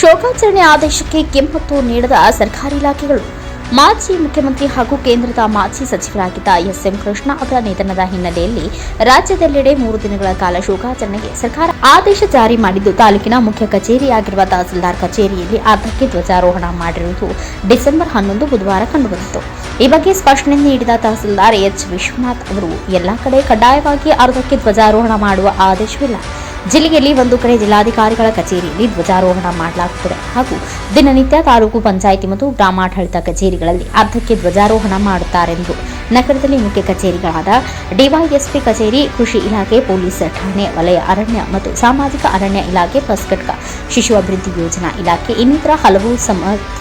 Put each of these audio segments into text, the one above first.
ಶೋಕಾಚರಣೆ ಆದೇಶಕ್ಕೆ ಕಿಮ್ಮತ್ತು ನೀಡದ ಸರ್ಕಾರಿ ಇಲಾಖೆಗಳು. ಮಾಜಿ ಮುಖ್ಯಮಂತ್ರಿ ಹಾಗೂ ಕೇಂದ್ರದ ಮಾಜಿ ಸಚಿವರಾಗಿದ್ದ ಎಸ್.ಎಂ. ಕೃಷ್ಣ ಅವರ ನಿಧನದ ಹಿನ್ನೆಲೆಯಲ್ಲಿ ರಾಜ್ಯದೆಲ್ಲೆಡೆ 3 ದಿನಗಳ ಕಾಲ ಶೋಕಾಚರಣೆಗೆ ಸರ್ಕಾರ ಆದೇಶ ಜಾರಿ ಮಾಡಿದ್ದು, ತಾಲೂಕಿನ ಮುಖ್ಯ ಕಚೇರಿಯಾಗಿರುವ ತಹಸೀಲ್ದಾರ್ ಕಚೇರಿಯಲ್ಲಿ ಅರ್ಧಕ್ಕೆ ಧ್ವಜಾರೋಹಣ ಮಾಡಿರುವುದು ಡಿಸೆಂಬರ್ 11 ಬುಧವಾರ ಕಂಡುಬಂದಿತು. ಈ ಬಗ್ಗೆ ಸ್ಪಷ್ಟನೆ ನೀಡಿದ ತಹಸೀಲ್ದಾರ್ ಎಚ್. ವಿಶ್ವನಾಥ್ ಅವರು, ಎಲ್ಲಾ ಕಡೆ ಕಡ್ಡಾಯವಾಗಿ ಅರ್ಧಕ್ಕೆ ಧ್ವಜಾರೋಹಣ ಮಾಡುವ ಆದೇಶವಿಲ್ಲ. ಜಿಲ್ಲೆಯಲ್ಲಿ ಒಂದು ಕಡೆ ಜಿಲ್ಲಾಧಿಕಾರಿಗಳ ಕಚೇರಿಯಲ್ಲಿ ಧ್ವಜಾರೋಹಣ ಮಾಡಲಾಗುತ್ತದೆ ಹಾಗೂ ದಿನನಿತ್ಯ ತಾಲೂಕು ಪಂಚಾಯಿತಿ ಮತ್ತು ಗ್ರಾಮಾಡಳಿತ ಕಚೇರಿಗಳಲ್ಲಿ ಅರ್ಧಕ್ಕೆ ಧ್ವಜಾರೋಹಣ ಮಾಡುತ್ತಾರೆಂದು ನಗರದಲ್ಲಿ ಮುಖ್ಯ ಕಚೇರಿಗಳಾದ ಡಿವೈಎಸ್ಪಿ ಕಚೇರಿ, ಕೃಷಿ ಇಲಾಖೆ, ಪೊಲೀಸ್ ಠಾಣೆ, ವಲಯ ಅರಣ್ಯ ಮತ್ತು ಸಾಮಾಜಿಕ ಅರಣ್ಯ ಇಲಾಖೆ, ಬಸ್ ಘಟಕ, ಶಿಶು ಅಭಿವೃದ್ಧಿ ಯೋಜನಾ ಇಲಾಖೆ ಇನ್ನಿತರ ಹಲವು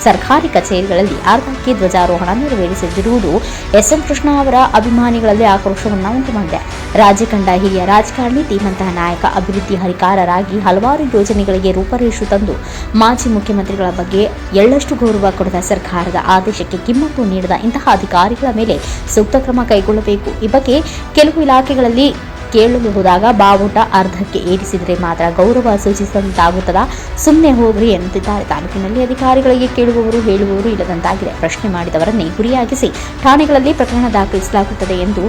ಸರ್ಕಾರಿ ಕಚೇರಿಗಳಲ್ಲಿ ಅರ್ಧಕ್ಕೆ ಧ್ವಜಾರೋಹಣ ನೆರವೇರಿಸದಿರುವುದು ಎಸ್.ಎಂ. ಕೃಷ್ಣ ಅವರ ಅಭಿಮಾನಿಗಳಲ್ಲಿ ಆಕ್ರೋಶವನ್ನು ಉಂಟುಮಾಡಿದೆ. ರಾಜ್ಯ ಕಂಡ ಹಿರಿಯ ರಾಜಕಾರಣಿ, ಧೀಮಂತ ನಾಯಕ, ಅಭಿವೃದ್ಧಿ ಹರಿಕಾರರಾಗಿ ಹಲವಾರು ಯೋಜನೆಗಳಿಗೆ ರೂಪರೇಷು ತಂದು ಮಾಜಿ ಮುಖ್ಯಮಂತ್ರಿಗಳ ಬಗ್ಗೆ ಎಳ್ಳಷ್ಟು ಗೌರವ ಕೊಡದ ಸರ್ಕಾರದ ಆದೇಶಕ್ಕೆ ಕಿಮ್ಮತ್ತು ನೀಡದ ಇಂತಹ ಅಧಿಕಾರಿಗಳ ಮೇಲೆ ಸೂಕ್ತ ಕ್ರಮ ಕೈಗೊಳ್ಳಬೇಕು. ಈ ಬಗ್ಗೆ ಕೆಲವು ಇಲಾಖೆಗಳಲ್ಲಿ ಕೇಳಲು ಹೋದಾಗ ಬಾವುಟ ಅರ್ಧಕ್ಕೆ ಏರಿಸಿದರೆ ಮಾತ್ರ ಗೌರವ ಸೂಚಿಸಿದಂತಾಗುತ್ತದಾ, ಸುಮ್ಮನೆ ಹೋಗ್ರಿ ಎನ್ನುತ್ತಿದ್ದಾರೆ. ತಾಲೂಕಿನಲ್ಲಿ ಅಧಿಕಾರಿಗಳಿಗೆ ಕೇಳುವವರು ಹೇಳುವವರು ಇಲ್ಲದಂತಾಗಿದೆ. ಪ್ರಶ್ನೆ ಮಾಡಿದವರನ್ನೇ ಗುರಿಯಾಗಿಸಿ ಠಾಣೆಗಳಲ್ಲಿ ಪ್ರಕರಣ ದಾಖಲಿಸಲಾಗುತ್ತದೆ ಎಂದು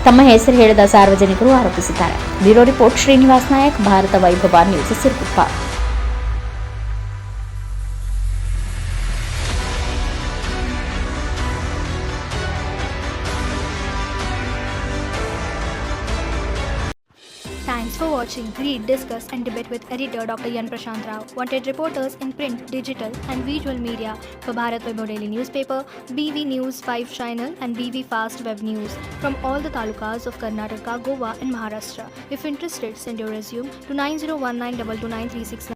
ತಮ್ಮ ಹೆಸರು ಹೇಳದ ಸಾರ್ವಜನಿಕರು ಆರೋಪಿಸಿದ್ದಾರೆ. ಬ್ಯೂರೋ ರಿಪೋರ್ಟ್, ಶ್ರೀನಿವಾಸ್ ನಾಯಕ್, ಭಾರತ ವೈಭವ news, Siruguppa. Thanks for watching. Read, discuss and debate with editor Dr. Yan Prashant Rao. Wanted reporters in print, digital and visual media for Bharat Vaibhav Daily Newspaper, BV News 5 Channel and BV Fast Web News from all the talukas of Karnataka, Goa and Maharashtra. If interested, send your resume to 9019229369.